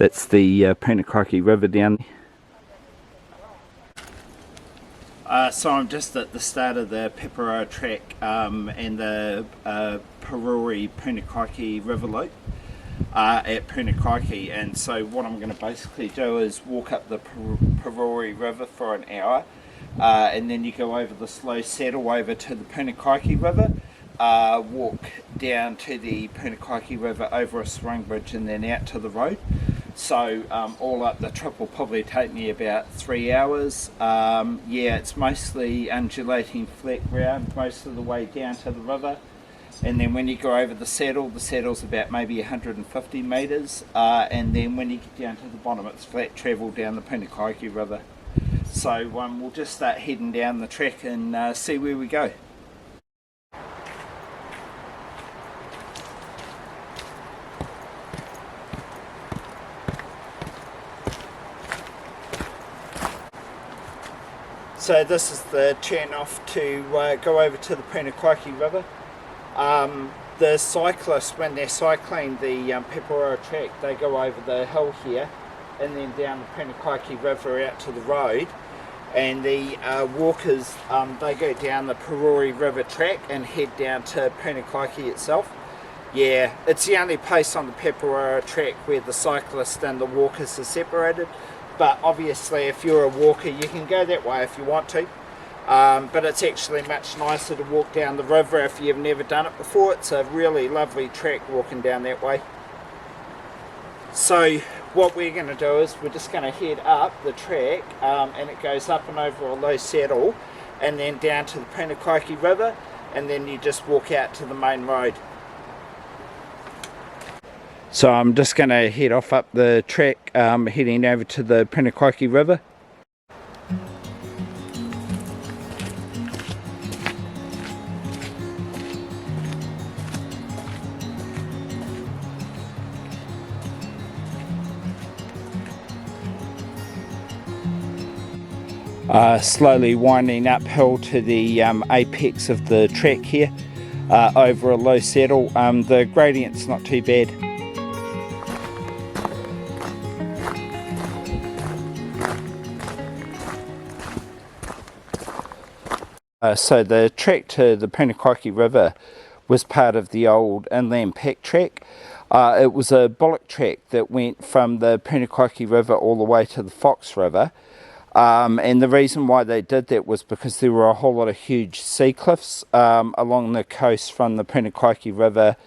That's the Punakaiki River down there. So I'm just at the start of the Paparoa track and the Pororari-Punakaiki River Loop at Punakaiki, and so what I'm going to basically do is walk up the Pororari River for an hour, and then you go over the slow saddle over to the Punakaiki River, walk down to the Punakaiki River over a swing bridge and then out to the road. So all up the trip will probably take me about 3 hours. Yeah, it's mostly undulating flat ground most of the way down to the river, and then when you go over the saddle's about maybe 150 metres, and then when you get down to the bottom it's flat travel down the Punakaiki River. So we'll just start heading down the track and see where we go. So this is the turn off to go over to the Punakaiki River. The cyclists, when they're cycling the Paparoa track, they go over the hill here and then down the Punakaiki River out to the road, and the walkers, they go down the Pororari River track and head down to Punakaiki itself. Yeah, it's the only place on the Paparoa track where the cyclists and the walkers are separated. But obviously if you're a walker you can go that way if you want to, but it's actually much nicer to walk down the river if you've never done it before. It's a really lovely track walking down that way. So what we're going to do is we're just going to head up the track, and it goes up and over a low saddle and then down to the Punakaiki River, and then you just walk out to the main road. So I'm just going to head off up the track, heading over to the Punakaiki River. Slowly winding uphill to the apex of the track here, over a low saddle. The gradient's not too bad. So the track to the Punakaiki River was part of the old inland pack track. It was a bullock track that went from the Punakaiki River all the way to the Fox River, and the reason why they did that was because there were a whole lot of huge sea cliffs along the coast from the Punakaiki River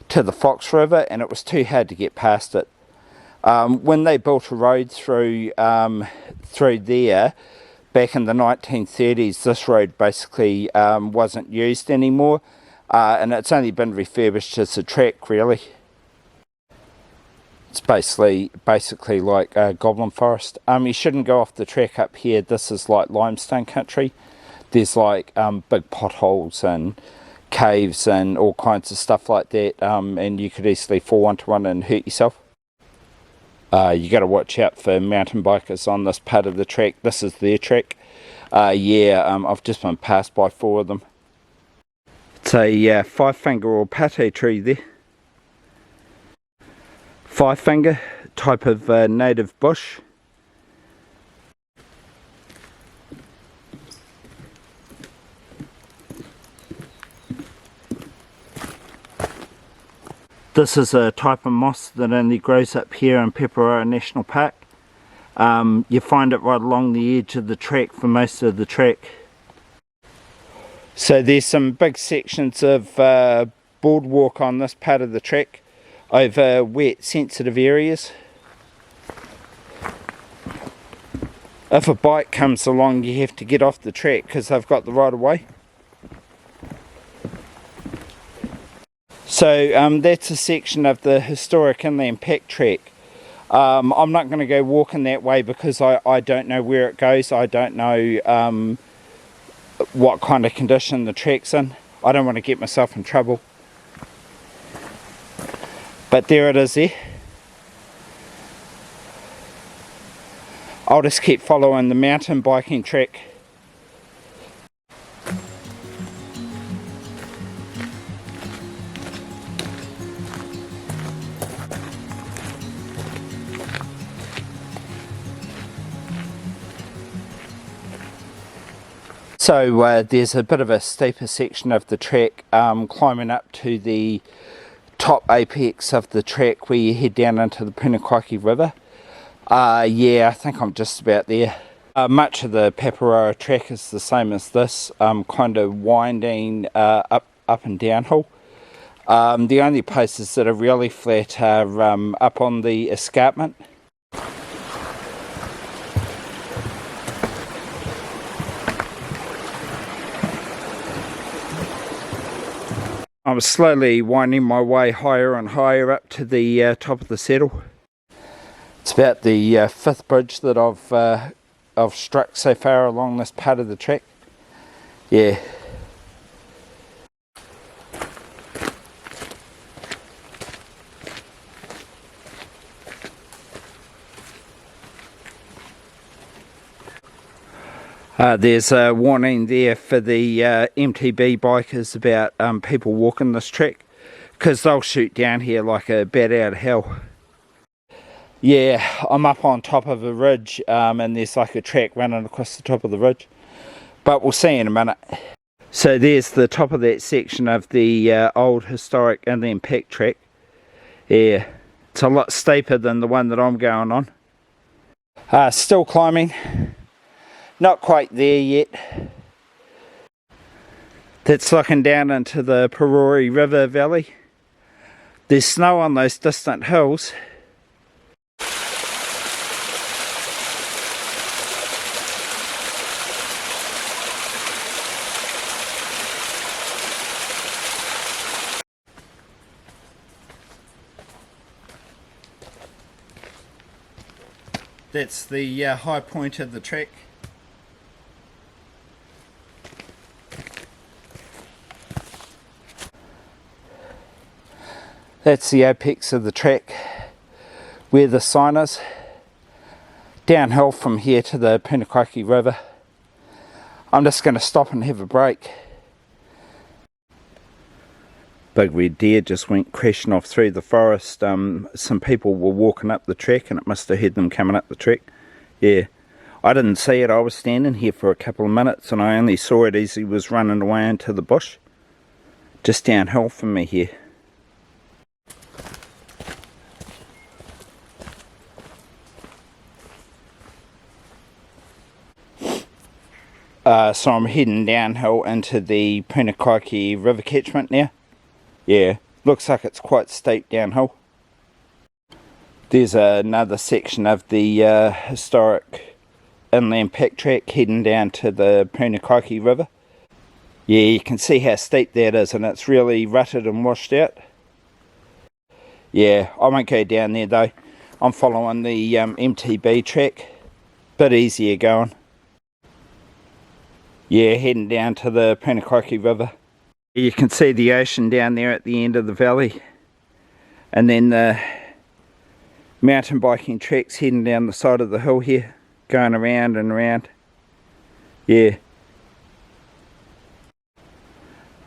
to the Fox River, and it was too hard to get past it. When they built a road through there back in the 1930s, this road basically wasn't used anymore, and it's only been refurbished as a track really. It's basically like Goblin Forest. You shouldn't go off the track up here. This is like limestone country. There's like big potholes and caves and all kinds of stuff like that, and you could easily fall into one and hurt yourself. You got to watch out for mountain bikers on this part of the track. This is their track. Yeah, I've just been passed by 4 of them. It's a 5-finger or pate tree there. 5-finger, type of native bush. This is a type of moss that only grows up here in Paparoa National Park. You find it right along the edge of the track for most of the track. So there's some big sections of boardwalk on this part of the track over wet sensitive areas. If a bike comes along you have to get off the track because they've got the right of way. So that's a section of the historic inland pack track. I'm not going to go walking that way because I don't know where it goes. I don't know what kind of condition the track's in. I don't want to get myself in trouble. But there it is there. I'll just keep following the mountain biking track. So there's a bit of a steeper section of the track climbing up to the top apex of the track where you head down into the Punakaiki River. Yeah, I think I'm just about there. Much of the Paparoa track is the same as this, kind of winding up and downhill. The only places that are really flat are up on the escarpment. I'm slowly winding my way higher and higher up to the top of the saddle. It's about the fifth bridge that I've struck so far along this part of the track. Yeah. There's a warning there for the MTB bikers about people walking this track, because they'll shoot down here like a bat out of hell. Yeah, I'm up on top of a ridge and there's like a track running across the top of the ridge, but we'll see in a minute. So there's the top of that section of the old historic inland pack track. Yeah, it's a lot steeper than the one that I'm going on. Still climbing. Not quite there yet. That's looking down into the Pororari River valley. There's snow on those distant hills. That's the high point of the track. That's the apex of the track where the sign is. Downhill from here to the Punakaiki River. I'm just going to stop and have a break. Big red deer just went crashing off through the forest. Some people were walking up the track and it must have heard them coming up the track. Yeah, I didn't see it. I was standing here for a couple of minutes and I only saw it as he was running away into the bush. Just downhill from me here. So I'm heading downhill into the Punakaiki River catchment now. Yeah, looks like it's quite steep downhill. There's another section of the historic inland pack track heading down to the Punakaiki River. Yeah, you can see how steep that is and it's really rutted and washed out. Yeah, I won't go down there though. I'm following the MTB track. Bit easier going. Yeah, heading down to the Punakaiki River. You can see the ocean down there at the end of the valley. And then the mountain biking tracks heading down the side of the hill here. Going around and around. Yeah.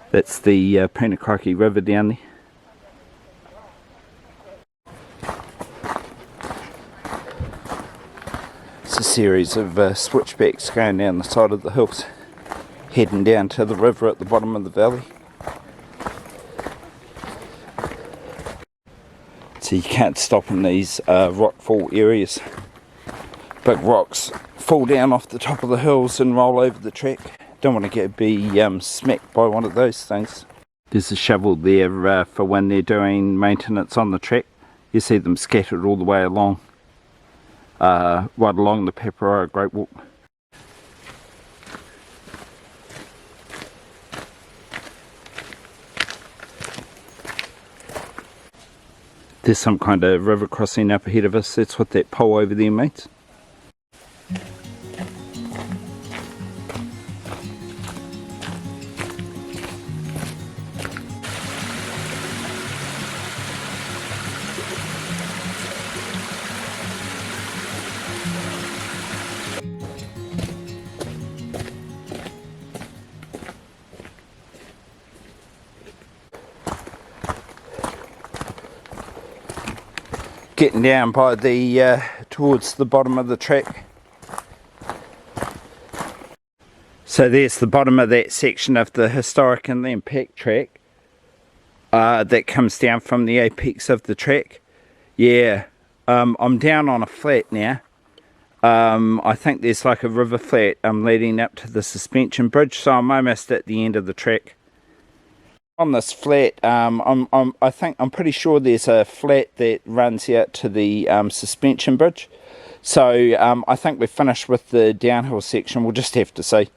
That's the Punakaiki River down there. It's a series of switchbacks going down the side of the hills, heading down to the river at the bottom of the valley. So you can't stop in these rockfall areas. Big rocks fall down off the top of the hills and roll over the track. Don't want to be smacked by one of those things. There's a shovel there for when they're doing maintenance on the track. You see them scattered all the way along, right along the Paparoa Great Walk. There's some kind of river crossing up ahead of us. That's what that pole over there means. Getting down by the towards the bottom of the track. So there's the bottom of that section of the historic inland pack track that comes down from the apex of the track. Yeah, I'm down on a flat now. I think there's like a river flat leading up to the suspension bridge, so I'm almost at the end of the track. On this flat, I'm pretty sure there's a flat that runs out to the suspension bridge. So I think we're finished with the downhill section. We'll just have to see.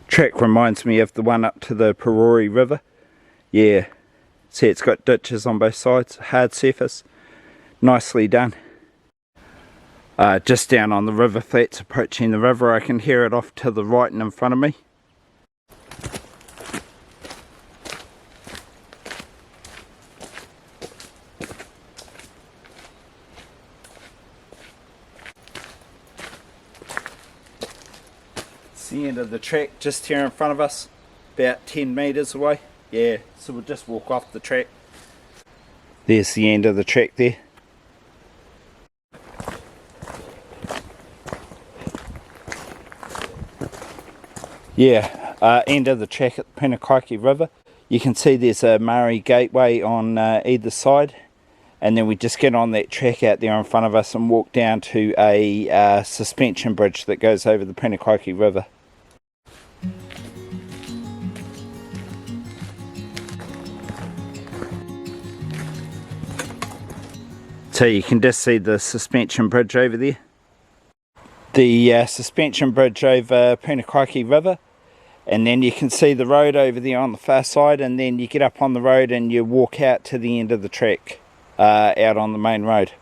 Track reminds me of the one up to the Pororari River. Yeah, see, it's got ditches on both sides, hard surface, nicely done. Just down on the river flats approaching the river, I can hear it off to the right and in front of me. It's the end of the track just here in front of us, about 10 metres away. Yeah, so we'll just walk off the track. There's the end of the track there. Yeah, end of the track at the Punakaiki River. You can see there's a Maori gateway on either side, and then we just get on that track out there in front of us and walk down to a suspension bridge that goes over the Punakaiki River. So you can just see the suspension bridge over there. The suspension bridge over Punakaiki River, and then you can see the road over there on the far side, and then you get up on the road and you walk out to the end of the track out on the main road.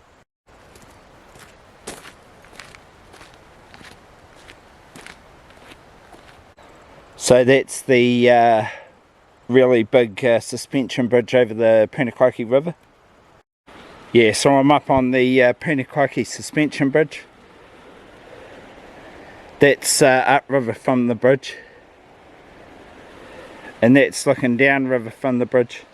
So that's the really big suspension bridge over the Punakaiki River. Yeah, so I'm up on the Punakaiki suspension bridge. That's upriver from the bridge, and that's looking downriver from the bridge.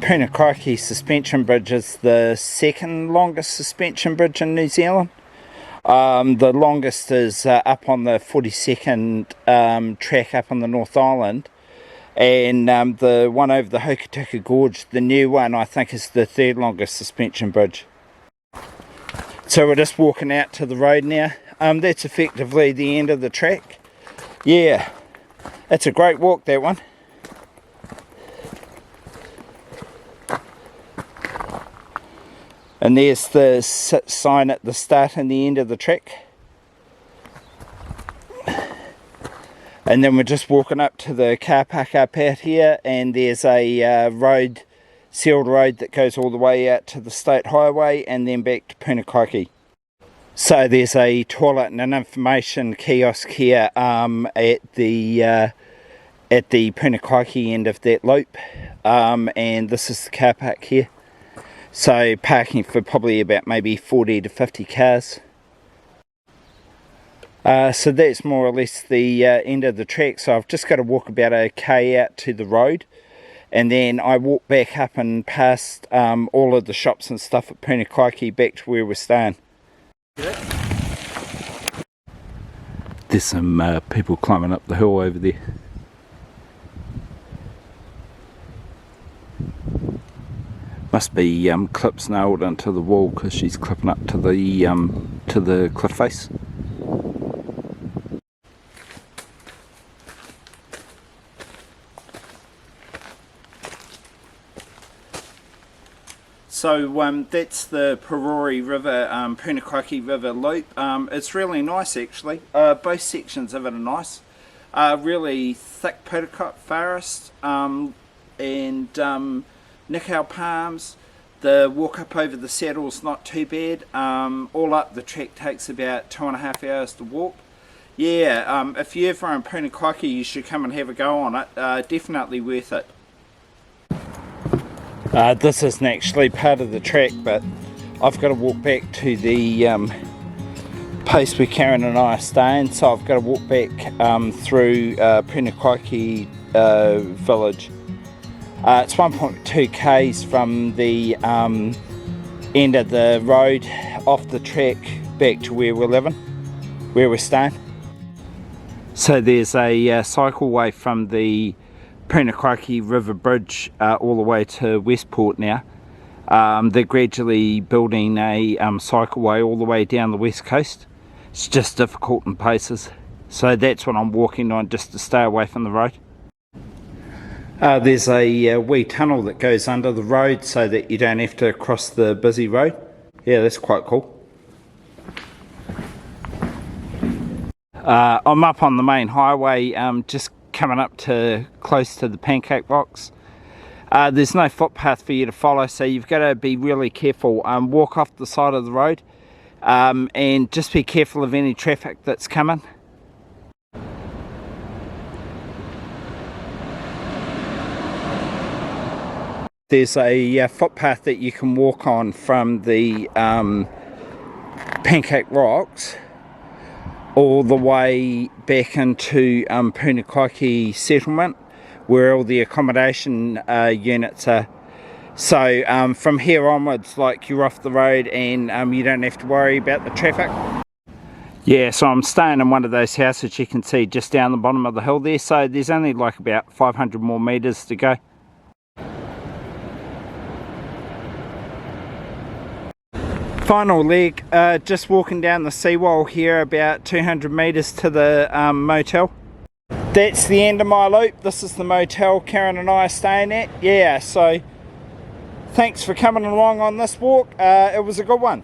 Punakaiki suspension bridge is the second longest suspension bridge in New Zealand. The longest is up on the 42nd track up on the North Island, and the one over the Hokitika Gorge, the new one, I think is the third longest suspension bridge. So we're just walking out to the road now. That's effectively the end of the track. Yeah, it's a great walk, that one. And there's the sign at the start and the end of the track. And then we're just walking up to the car park up out here, and there's a road, sealed road that goes all the way out to the state highway and then back to Punakaiki. So there's a toilet and an information kiosk here at the Punakaiki end of that loop, and this is the car park here. So parking for probably about maybe 40 to 50 cars. So that's more or less the end of the track. So I've just got to walk about a K out to the road, and then I walk back up and past all of the shops and stuff at Punakaiki back to where we're staying. There's some people climbing up the hill over there. Must be clips nailed into the wall because she's clipping up to the cliff face. So that's the Pororari River, Punakaiki River loop. It's really nice actually. Both sections of it are nice. Really thick Podocarp forest and Nikau palms. The walk up over the saddle's not too bad. All up the track takes about 2.5 hours to walk. Yeah, if you're ever in Punakaiki, you should come and have a go on it. Definitely worth it. This isn't actually part of the track, but I've got to walk back to the place where Karen and I are staying, so I've got to walk back through Punakaiki village. It's 1.2 k's from the end of the road off the track back to where we're living, where we're staying. So there's a cycleway from the Pororari River bridge all the way to Westport now. They're gradually building a cycleway all the way down the west coast. It's just difficult in places, so that's what I'm walking on, just to stay away from the road. There's a wee tunnel that goes under the road so that you don't have to cross the busy road. Yeah, that's quite cool. I'm up on the main highway, just coming up to close to the Pancake Rocks. There's no footpath for you to follow, so you've got to be really careful. Walk off the side of the road and just be careful of any traffic that's coming. There's a footpath that you can walk on from the Pancake Rocks all the way back into Punakaiki settlement, where all the accommodation units are. So from here onwards, like, you're off the road and you don't have to worry about the traffic. Yeah, so I'm staying in one of those houses you can see just down the bottom of the hill there, so there's only like about 500 more metres to go. Final leg, just walking down the seawall here, about 200 metres to the motel. That's the end of my loop. This is the motel Karen and I are staying at. Yeah, so thanks for coming along on this walk. It was a good one.